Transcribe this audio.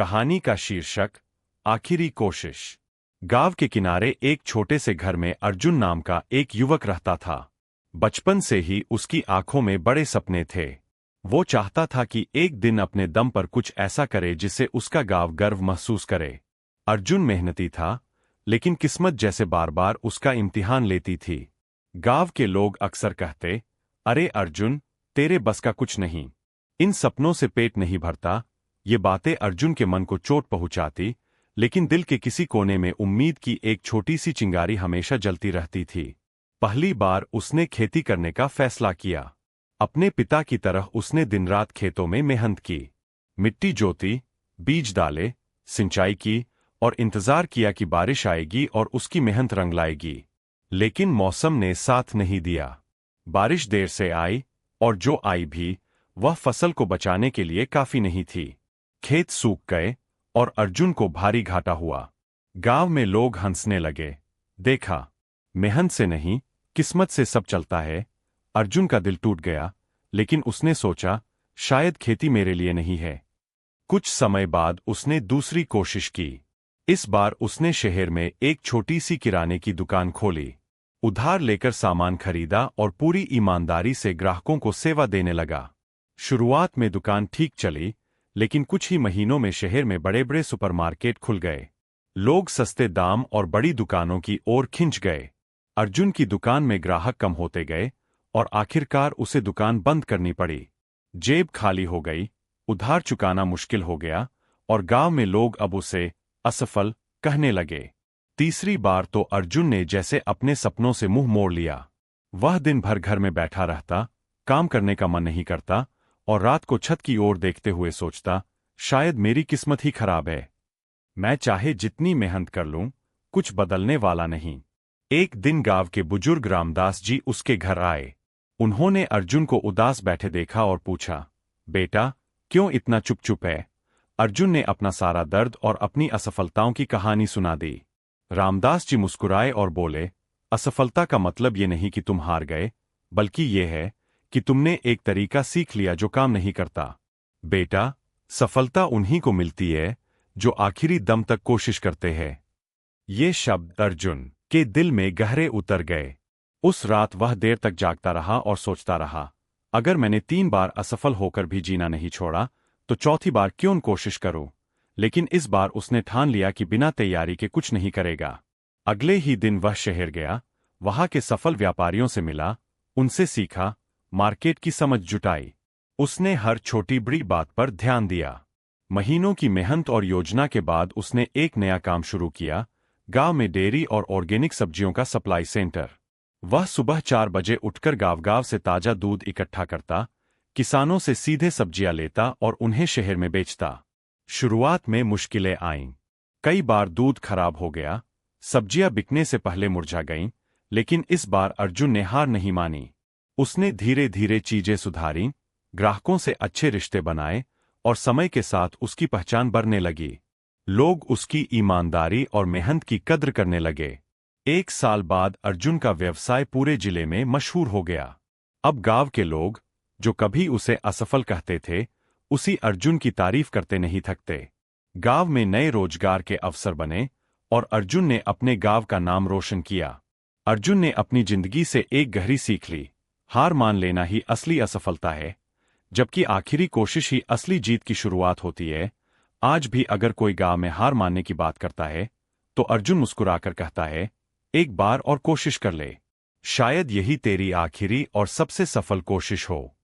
कहानी का शीर्षक आखिरी कोशिश। गांव के किनारे एक छोटे से घर में अर्जुन नाम का एक युवक रहता था। बचपन से ही उसकी आंखों में बड़े सपने थे। वो चाहता था कि एक दिन अपने दम पर कुछ ऐसा करे जिससे उसका गांव गर्व महसूस करे। अर्जुन मेहनती था, लेकिन किस्मत जैसे बार बार उसका इम्तिहान लेती थी। गांव के लोग अक्सर कहते, अरे अर्जुन, तेरे बस का कुछ नहीं, इन सपनों से पेट नहीं भरता। ये बातें अर्जुन के मन को चोट पहुंचाती, लेकिन दिल के किसी कोने में उम्मीद की एक छोटी सी चिंगारी हमेशा जलती रहती थी। पहली बार उसने खेती करने का फैसला किया। अपने पिता की तरह उसने दिन रात खेतों में मेहनत की, मिट्टी जोती, बीज डाले, सिंचाई की और इंतजार किया कि बारिश आएगी और उसकी मेहनत रंग लाएगी। लेकिन मौसम ने साथ नहीं दिया। बारिश देर से आई, और जो आई भी वह फसल को बचाने के लिए काफी नहीं थी। खेत सूख गए और अर्जुन को भारी घाटा हुआ। गांव में लोग हंसने लगे। देखा, मेहनत से नहीं, किस्मत से सब चलता है। अर्जुन का दिल टूट गया, लेकिन उसने सोचा, शायद खेती मेरे लिए नहीं है। कुछ समय बाद उसने दूसरी कोशिश की। इस बार उसने शहर में एक छोटी सी किराने की दुकान खोली। उधार लेकर सामान खरीदा और पूरी ईमानदारी से ग्राहकों को सेवा देने लगा। शुरुआत में दुकान ठीक चली, लेकिन कुछ ही महीनों में शहर में बड़े बड़े सुपरमार्केट खुल गए। लोग सस्ते दाम और बड़ी दुकानों की ओर खिंच गए। अर्जुन की दुकान में ग्राहक कम होते गए और आखिरकार उसे दुकान बंद करनी पड़ी। जेब खाली हो गई, उधार चुकाना मुश्किल हो गया और गांव में लोग अब उसे असफल कहने लगे। तीसरी बार तो अर्जुन ने जैसे अपने सपनों से मुंह मोड़ लिया। वह दिन भर घर में बैठा रहता, काम करने का मन नहीं करता और रात को छत की ओर देखते हुए सोचता, शायद मेरी किस्मत ही खराब है। मैं चाहे जितनी मेहनत कर लूं, कुछ बदलने वाला नहीं। एक दिन गांव के बुजुर्ग रामदास जी उसके घर आए। उन्होंने अर्जुन को उदास बैठे देखा और पूछा, बेटा, क्यों इतना चुप चुप है? अर्जुन ने अपना सारा दर्द और अपनी असफलताओं की कहानी सुना दी। रामदास जी मुस्कुराए और बोले, असफलता का मतलब ये नहीं कि तुम हार गए, बल्कि ये है कि तुमने एक तरीका सीख लिया जो काम नहीं करता। बेटा, सफलता उन्हीं को मिलती है जो आखिरी दम तक कोशिश करते हैं। ये शब्द अर्जुन के दिल में गहरे उतर गए। उस रात वह देर तक जागता रहा और सोचता रहा, अगर मैंने 3 बार असफल होकर भी जीना नहीं छोड़ा, तो चौथी बार क्यों कोशिश करूं? लेकिन इस बार उसने ठान लिया कि बिना तैयारी के कुछ नहीं करेगा। अगले ही दिन वह शहर गया, वहां के सफल व्यापारियों से मिला, उनसे सीखा, मार्केट की समझ जुटाई। उसने हर छोटी बड़ी बात पर ध्यान दिया। महीनों की मेहनत और योजना के बाद उसने एक नया काम शुरू किया, गांव में डेयरी और ऑर्गेनिक सब्जियों का सप्लाई सेंटर। वह सुबह 4 बजे उठकर गांव-गांव से ताजा दूध इकट्ठा करता, किसानों से सीधे सब्जियां लेता और उन्हें शहर में बेचता। शुरुआत में मुश्किलें आईं। कई बार दूध खराब हो गया, सब्जियां बिकने से पहले मुरझा गईं, लेकिन इस बार अर्जुन ने हार नहीं मानी। उसने धीरे धीरे चीजें सुधारीं, ग्राहकों से अच्छे रिश्ते बनाए और समय के साथ उसकी पहचान बढ़ने लगी। लोग उसकी ईमानदारी और मेहनत की कद्र करने लगे। 1 साल बाद अर्जुन का व्यवसाय पूरे जिले में मशहूर हो गया। अब गांव के लोग, जो कभी उसे असफल कहते थे, उसी अर्जुन की तारीफ करते नहीं थकते। गांव में नए रोजगार के अवसर बने और अर्जुन ने अपने गांव का नाम रोशन किया। अर्जुन ने अपनी जिंदगी से एक गहरी सीख ली, हार मान लेना ही असली असफलता है, जबकि आखिरी कोशिश ही असली जीत की शुरुआत होती है। आज भी अगर कोई गांव में हार मानने की बात करता है, तो अर्जुन मुस्कुराकर कहता है, एक बार और कोशिश कर ले। शायद यही तेरी आखिरी और सबसे सफल कोशिश हो।